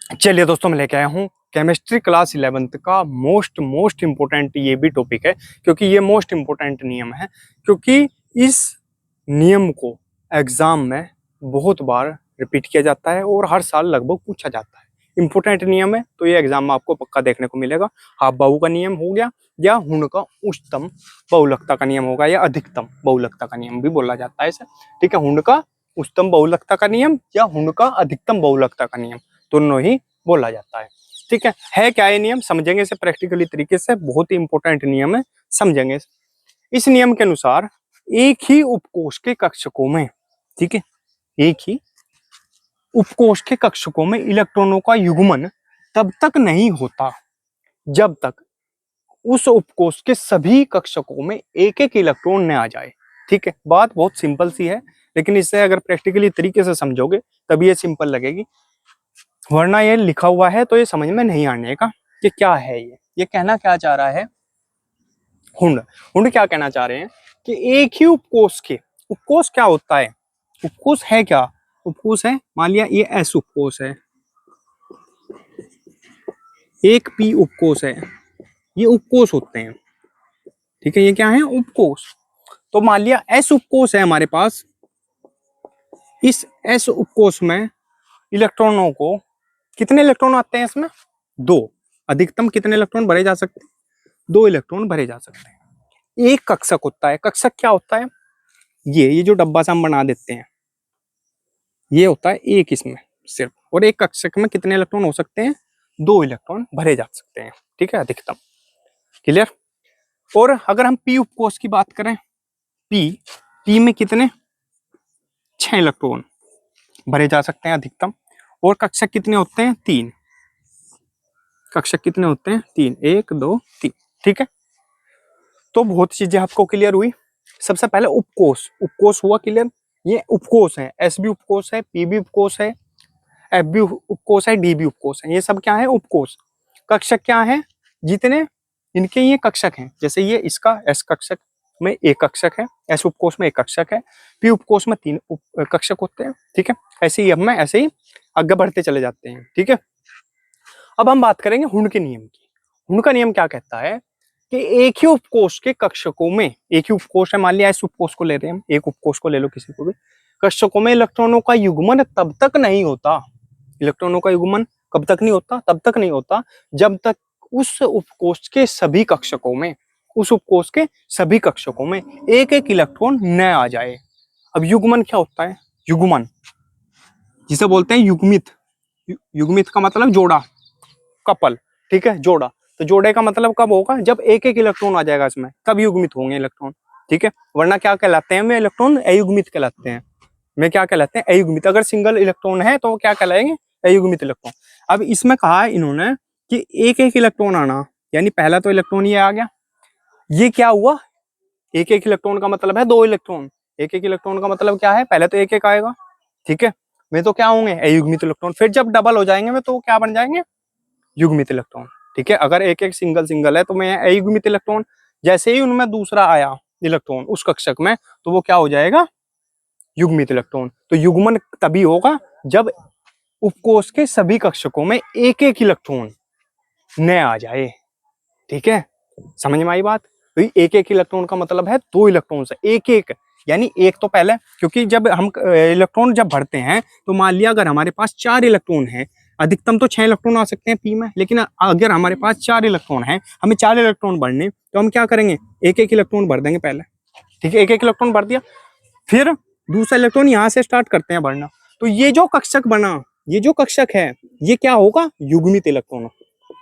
चलिए दोस्तों, मैं लेके आया हूँ केमिस्ट्री क्लास 11th का मोस्ट इम्पोर्टेंट ये भी टॉपिक है, क्योंकि ये मोस्ट इम्पोर्टेंट नियम है। क्योंकि इस नियम को एग्जाम में बहुत बार रिपीट किया जाता है और हर साल लगभग पूछा जाता है। इम्पोर्टेंट नियम है, तो ये एग्जाम में आपको पक्का देखने को मिलेगा। हाफ बाहु का नियम हो गया, या हुण का उच्चतम बहुलकता का नियम होगा, या अधिकतम बहुलकता का नियम भी बोला जाता है इसे। ठीक है, हुण का उच्चतम बहुलकता का नियम या हुण का अधिकतम बहुलकता का नियम, दोनों ही बोला जाता है। ठीक है क्या ये नियम, समझेंगे इसे प्रैक्टिकली तरीके से। बहुत ही इंपॉर्टेंट नियम है, समझेंगे इस नियम के अनुसार एक ही उपकोष के कक्षकों में, ठीक है, एक ही उपकोष के कक्षकों में इलेक्ट्रॉनों का युग्मन तब तक नहीं होता जब तक उस उपकोष के सभी कक्षकों में एक एक इलेक्ट्रॉन न आ जाए। ठीक है, बात बहुत सिंपल सी है, लेकिन इसे अगर प्रैक्टिकली तरीके से समझोगे तभी ये सिंपल लगेगी, वरना ये लिखा हुआ है तो ये समझ में नहीं आने का कि क्या है ये कहना क्या चाह रहा है। हुंड हुंड क्या कहना चाह रहे हैं कि एक ही उपकोष के, उपकोष क्या होता है, उपकोष है क्या, उपकोष है, मान लिया ये एस उपकोष है, एक पी उपकोष है, ये उपकोष होते हैं। ठीक है, ये क्या है, उपकोष। तो मान लिया एस उपकोष है हमारे पास, इस एस उपकोष में इलेक्ट्रॉनों को, कितने इलेक्ट्रॉन आते हैं इसमें, दो। अधिकतम कितने इलेक्ट्रॉन भरे जा सकते हैं, दो इलेक्ट्रॉन भरे जा सकते हैं। एक कक्षक होता है, कक्षक क्या होता है, ये जो डब्बा सा हम बना देते हैं, ये होता है एक इसमें सिर्फ, और एक कक्षक में कितने इलेक्ट्रॉन हो सकते हैं, दो इलेक्ट्रॉन भरे जा सकते हैं। ठीक है, अधिकतम। क्लियर। और अगर हम पी उपकोष की बात करें, पी में कितने, 6 इलेक्ट्रॉन भरे जा सकते हैं अधिकतम। और कक्षक कितने होते हैं, 3। कक्षक कितने होते हैं, 3, 1 2 3। ठीक है, तो बहुत चीजें आपको क्लियर हुई। सबसे पहले उपकोष, उपकोष हुआ क्लियर। ये उपकोष है, एस भी उपकोष है, पी भी उपकोष है, एफ भी उपकोष है, डी भी उपकोष है, ये सब क्या है, उपकोष। कक्षक क्या है, जितने इनके ये कक्षक हैं, जैसे ये इसका एस कक्षक में एक कक्षक है, एस उपकोष में एक कक्षक है, पी उपकोष में 3 कक्षक होते हैं। ठीक है, ऐसे ही अब मैं ऐसे ही आगे बढ़ते चले जाते हैं। ठीक है, अब हम बात करेंगे हुण के नियम की। हुण का नियम क्या कहता है कि एक ही उपकोष के कक्षकों में, एक ही उपकोष है, मान लिया इस उपकोष को ले रहे हैं हम, एक उपकोष को ले लो किसी को भी, कक्षकों में इलेक्ट्रॉनों का युग्मन तब तक नहीं होता, इलेक्ट्रॉनों का युग्मन कब तक नहीं होता, तब तक नहीं होता जब तक उस उपकोष के सभी कक्षकों में, उस उपकोष के सभी कक्षकों में एक एक इलेक्ट्रॉन न आ जाए। अब युग्मन क्या होता है, युग्मन जिसे बोलते हैं युग्मित, युग्मित का मतलब जोड़ा, कपल। ठीक है, जोड़ा। तो जोड़े का मतलब कब होगा, जब एक एक इलेक्ट्रॉन आ जाएगा इसमें, तब युग्मित होंगे इलेक्ट्रॉन। ठीक है, वरना क्या कहलाते हैं, वे इलेक्ट्रॉन अयुग्मित कहलाते हैं। में क्या कहलाते हैं, अयुग्मित। अगर सिंगल इलेक्ट्रॉन है तो क्या कहलाएंगे, अयुग्मित इलेक्ट्रॉन। अब इसमें कहा है इन्होंने कि एक एक इलेक्ट्रॉन आना, यानी पहला तो इलेक्ट्रॉन ये आ गया, ये क्या हुआ, एक एक इलेक्ट्रॉन का मतलब है 2 इलेक्ट्रॉन, एक एक इलेक्ट्रॉन का मतलब क्या है, पहले तो एक एक आएगा। ठीक है, वे तो क्या होंगे, अयुग्मित इलेक्ट्रॉन। फिर जब डबल हो जाएंगे वे तो क्या बन जाएंगे, युग्मित इलेक्ट्रॉन। ठीक है, अगर एक एक सिंगल सिंगल है तो मैं अयुग्मित इलेक्ट्रॉन, जैसे ही उनमें दूसरा आया इलेक्ट्रॉन उस कक्षक में, तो वो क्या हो जाएगा, युग्मित इलेक्ट्रॉन। तो युग्मन तभी होगा जब उपकोष के सभी कक्षकों में एक एक इलेक्ट्रॉन न आ जाए। ठीक है, समझ में आई बात। तो एक एक इलेक्ट्रॉन का मतलब है 2 इलेक्ट्रॉन से एक एक, यानी एक तो पहले, क्योंकि जब हम इलेक्ट्रॉन जब भरते हैं तो मान लिया अगर हमारे पास 4 इलेक्ट्रॉन है, अधिकतम तो 6 इलेक्ट्रॉन आ सकते हैं पी में, लेकिन अगर हमारे पास 4 इलेक्ट्रॉन है, हमें 4 इलेक्ट्रॉन भरने, तो हम क्या करेंगे, एक एक इलेक्ट्रॉन भर देंगे पहले। ठीक है, एक एक इलेक्ट्रॉन भर दिया, फिर दूसरा इलेक्ट्रॉन यहाँ से स्टार्ट करते हैं भरना। तो ये जो कक्षक बना, ये जो कक्षक है, ये क्या होगा, युग्मित इलेक्ट्रॉन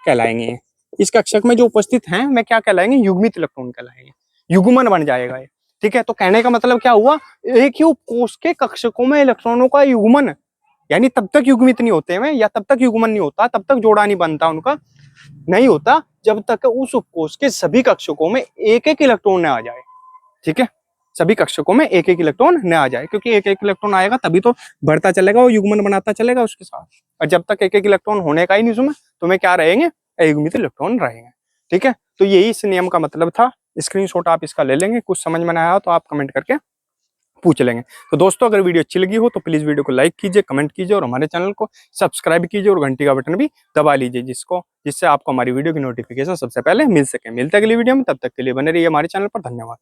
कहलाएंगे। इस कक्षक में जो उपस्थित हैं वे क्या कहलाएंगे, युग्मित इलेक्ट्रॉन कहलाएंगे, युग्मन बन जाएगा ये। ठीक है, तो कहने का मतलब क्या हुआ, एक ही उपकोष के कक्षकों में इलेक्ट्रॉनों का युग्मन, यानी तब तक युग्मित नहीं होते हैं, या तब तक युग्मन नहीं होता, तब तक जोड़ा नहीं बनता उनका, नहीं होता जब तक उस उपकोष के सभी कक्षकों में एक एक इलेक्ट्रॉन न आ जाए। ठीक है, सभी कक्षकों में एक एक इलेक्ट्रॉन न आ जाए, क्योंकि एक एक इलेक्ट्रॉन आएगा तभी तो बढ़ता चलेगा और युग्मन बनाता चलेगा उसके साथ। और जब तक एक एक इलेक्ट्रॉन होने का ही नहीं उसमें, तो मैं क्या रहेंगे, अयुग्मित इलेक्ट्रॉन रहेंगे। ठीक है, तो यही इस नियम का मतलब था। स्क्रीनशॉट आप इसका ले लेंगे, कुछ समझ में ना आया तो आप कमेंट करके पूछ लेंगे। तो दोस्तों अगर वीडियो अच्छी लगी हो तो प्लीज वीडियो को लाइक कीजिए, कमेंट कीजिए और हमारे चैनल को सब्सक्राइब कीजिए और घंटी का बटन भी दबा लीजिए, जिससे आपको हमारी वीडियो की नोटिफिकेशन सबसे पहले मिल सके। मिलते हैं अगली वीडियो में, तब तक के लिए बने रहिए हमारे चैनल पर। धन्यवाद।